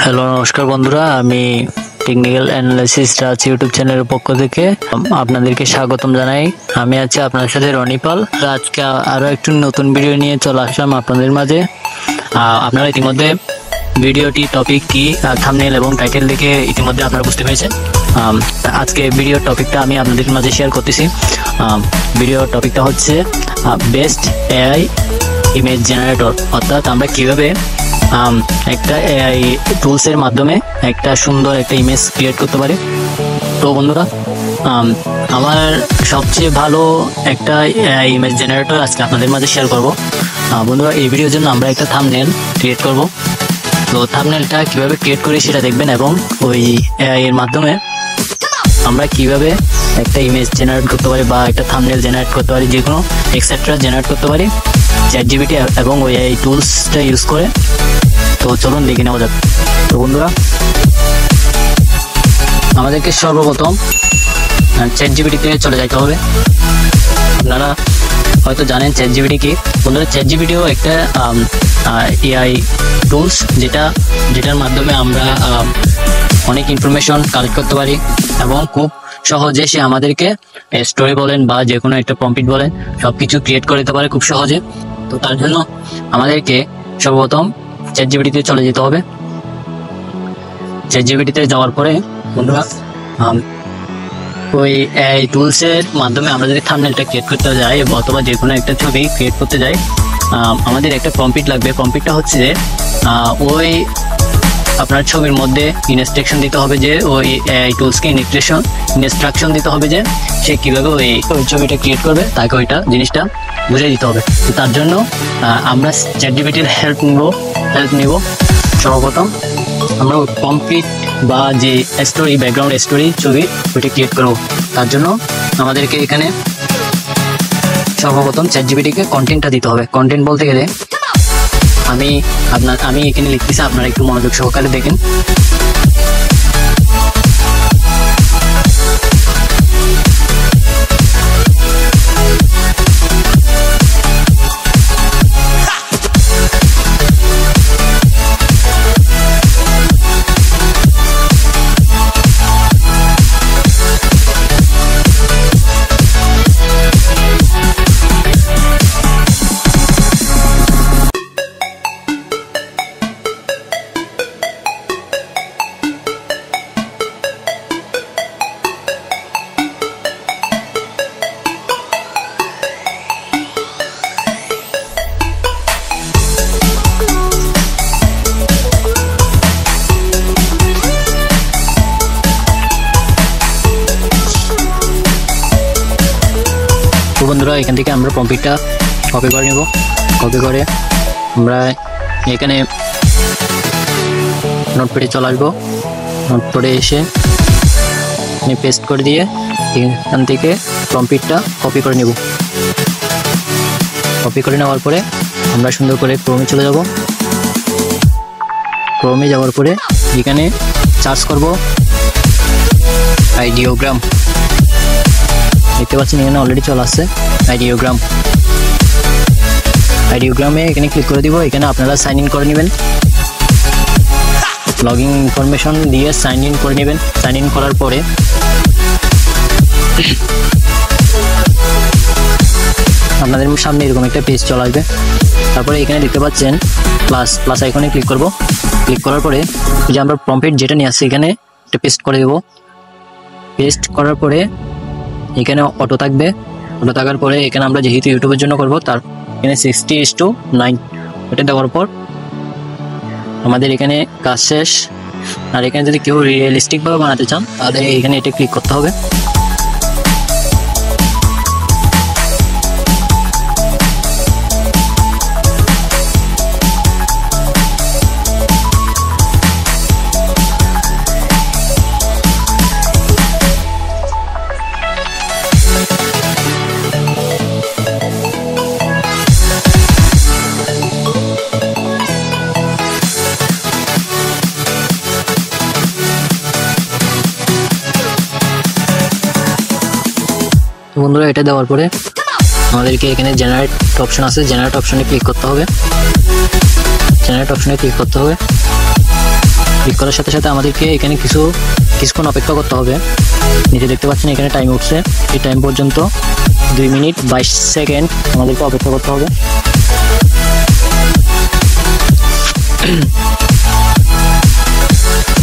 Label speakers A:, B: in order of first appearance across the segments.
A: Hello নমস্কার বন্ধুরা, আমি টেকনিক্যাল অ্যানালাইসিস রাজ ইউটিউব চ্যানেলের পক্ষ থেকে আপনাদেরকে স্বাগতম জানাই। আমি আছি আপনার সাথে রনিপাল। আজকে আরও একটু নতুন ভিডিও নিয়ে চলে আসলাম আপনাদের মাঝে। আপনারা ইতিমধ্যে ভিডিওটি টপিক কি থাম্বনেল এবং টাইটেল দেখে ইতিমধ্যে আপনারা বুঝতে পেরেছেন। আজকে ভিডিওর টপিকটা আমি আপনাদের মাঝে শেয়ার করতেছি। ভিডিওর টপিকটা হচ্ছে বেস্ট এআই ইমেজ জেনারেটর, অর্থাৎ আমরা কীভাবে একটা এআই টুলসের মাধ্যমে একটা সুন্দর একটা ইমেজ ক্রিয়েট করতে পারি। তো বন্ধুরা, আমার সবচেয়ে ভালো একটা এআই ইমেজ জেনারেটর আজকে আপনাদের মাঝে শেয়ার করব। বন্ধুরা, এই ভিডিওর জন্য আমরা একটা থাম্বনেল ক্রিয়েট করব। তো থাম্বনেলটা কীভাবে ক্রিয়েট করি সেটা দেখবেন, এবং ওই এআই এর মাধ্যমে আমরা কিভাবে একটা ইমেজ জেনারেট করতে পারি বা একটা থাম্বনেল জেনারেট করতে পারি, যে কোনো এক্সেট্রা জেনারেট করতে পারি চ্যাটজিপিটি এবং ওই এই টুলসটা ইউজ করে। তো চলুন দেখে নেওয়া যাক। তো বন্ধুরা, আমাদেরকে সর্বপ্রথম চ্যাটজিপিটিতে চলে যেতে হবে। আপনারা হয়তো জানেন চ্যাটজিপিটি কি। বন্ধুরা, চ্যাটজিপিটিও একটা এআই টুলস, যেটার মাধ্যমে আমরা অনেক ইনফরমেশন কালেক্ট করতে পারি এবং খুব সহজে সে আমাদেরকে স্টোরি বলেন বা যে কোনো একটা প্রম্পট বলেন সব কিছু ক্রিয়েট করে দিতে পারে খুব সহজে। তো তার জন্য আমাদেরকে সর্বপ্রথম চ্যাটজিপিটিতে চলে যেতে হবে। চ্যাটজিপিটিতে যাওয়ার পরে বন্ধুরা, ওই এই টুলসের মাধ্যমে আমরা যদি থাম্বনেলটা ক্রিয়েট করতে যাই অথবা যে কোনো একটা ছবি ক্রিয়েট করতে যাই, আমাদের একটা প্রম্পট লাগবে। প্রম্পটটা হচ্ছে যে ওই আপনার ছবির মধ্যে ইনস্ট্রাকশন দিতে হবে, যে ওই টুলসকে ইনস্ট্রাকশন দিতে হবে যে সে কীভাবে ওই ছবিটা ক্রিয়েট করবে, তাকে ওইটা জিনিসটা বুঝিয়ে দিতে হবে। তো তার জন্য আমরা চ্যাটজিপিটির হেল্প নিব। সর্বপ্রথম আমরা কমপ্লিট বা যে স্টোরি, ব্যাকগ্রাউন্ড স্টোরি ছবি ওইটা ক্রিয়েট করবো। তার জন্য আমাদেরকে এখানে সর্বপ্রথম চ্যাটজিপিটিকে কন্টেন্টটা দিতে হবে। কন্টেন্ট বলতে গেলে আমি এখানে লিখতেছি, আপনারা একটু মনোযোগ সহকারে দেখেন। বন্ধুরা, এখান থেকে আমরা প্রম্পটটা কপি করে নেব। কপি করে আমরা এখানে নোটপ্যাডে চলে আসবো। নোটপ্যাডে এসে পেস্ট করে দিয়ে এখান থেকে প্রম্পটটা কপি করে নেব। কপি করে নেওয়ার পরে আমরা সুন্দর করে ক্রোমে চলে যাব। ক্রোমে যাওয়ার পরে এখানে সার্চ করব আইডিওগ্রাম। দেখতে পাচ্ছেন এখানে অলরেডি চলে আসছে আইডিওগ্রামে এখানে ক্লিক করে দিব। এখানে আপনারা সাইন ইন করে নেবেন, লগ ইন ইনফরমেশন দিয়ে সাইন ইন করে নেবেন। সাইন ইন করার পরে আপনাদের সামনে এরকম একটা পেজ চলে আসবে। তারপরে এখানে দেখতে পাচ্ছেন প্লাস আইকনে ক্লিক করব। ক্লিক করার পরে যে আমরা প্রম্পট যেটা নিয়ে আসছি এখানে একটা পেস্ট করে দেব। পেস্ট করার পরে এখানে অটো থাকবে। অটো থাকার পরে এখানে আমরা যেহেতু ইউটিউবের জন্য করব, তার এখানে 60:9 এটা দেওয়ার পর আমাদের এখানে কাজ শেষ। আর এখানে যদি কেউ রিয়েলিস্টিকভাবে বানাতে চান তাহলে এখানে এটা ক্লিক করতে হবে। বন্ধুরা, এটা দেওয়ার পরে আমাদেরকে এখানে জেনারেট অপশন আছে, জেনারেট অপশনে ক্লিক করতে হবে। জেনারেট অপশনে ক্লিক করতে হবে। ক্লিক করার সাথে সাথে আমাদেরকে এখানে কিছুক্ষণ অপেক্ষা করতে হবে। নিচে দেখতে পাচ্ছেন এখানে টাইম উঠছে, এই টাইম পর্যন্ত 2 মিনিট 22 সেকেন্ড আমাদেরকে অপেক্ষা করতে হবে।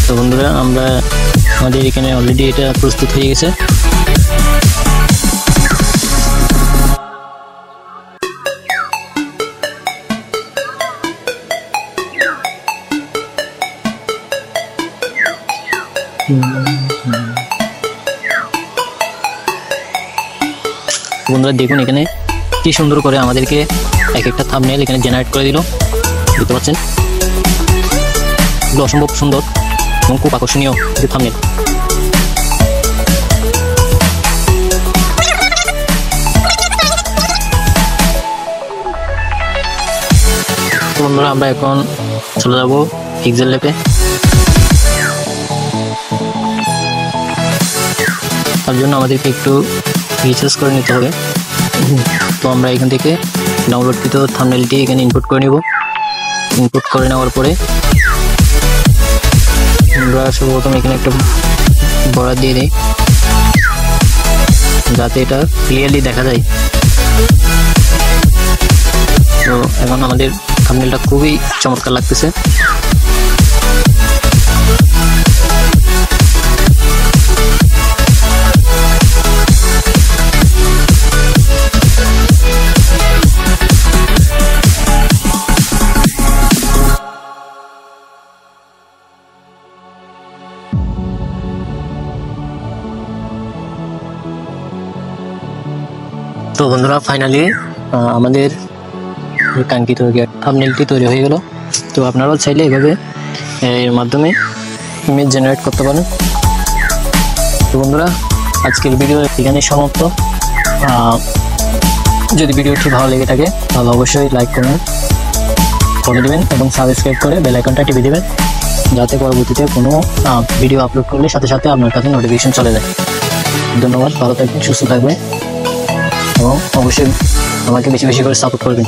A: তো বন্ধুরা, আমাদের এখানে অলরেডি এটা প্রস্তুত হয়ে গেছে। বন্ধুরা দেখুন এখানে কি সুন্দর করে আমাদেরকে এক একটা থাম্বনেল এখানে জেনারেট করে দিল, দেখতে পাচ্ছেন। এগুলো অসম্ভব সুন্দর এবং খুব আকর্ষণীয় থাম্বনেল। বন্ধুরা আমরা এখন চলে যাবো পিক্সেল ল্যাবে। তার জন্য আমাদেরকে একটু রিসার্চ করে নিতে হবে। তো আমরা এখান থেকে ডাউনলোডকৃত থাম্বনেলটি এখানে ইনপুট করে নেব। ইনপুট করে নেওয়ার পরে আমরা সর্বপ্রথম এখানে একটা বরাদ দিয়ে দিই যাতে এটা ক্লিয়ারলি দেখা যায়। তো এখন আমাদের থাম্বনেলটা খুবই চমৎকার লাগতেছে। তো বন্ধুরা ফাইনালি আমাদের কাঙ্ক্ষিত থাম্বনেলটি তৈরি হয়ে গেল। তো আপনারাও চাইলে এভাবে এর মাধ্যমে ইমেজ জেনারেট করতে পারেন। তো বন্ধুরা আজকের ভিডিও এখানে সমাপ্ত। যদি ভিডিওটি ভালো লেগে থাকে তাহলে অবশ্যই লাইক করে দেবেন এবং সাবস্ক্রাইব করে বেল আইকনটা টিপে দেবেন, যাতে পরবর্তীতে কোনো ভিডিও আপলোড করলে সাথে সাথে আপনার কাছে নোটিফিকেশন চলে যায়। ধন্যবাদ, ভালো থাকবেন, সুস্থ থাকবেন এবং অবশ্যই আমাকে বেশি বেশি করে সাপোর্ট করবেন।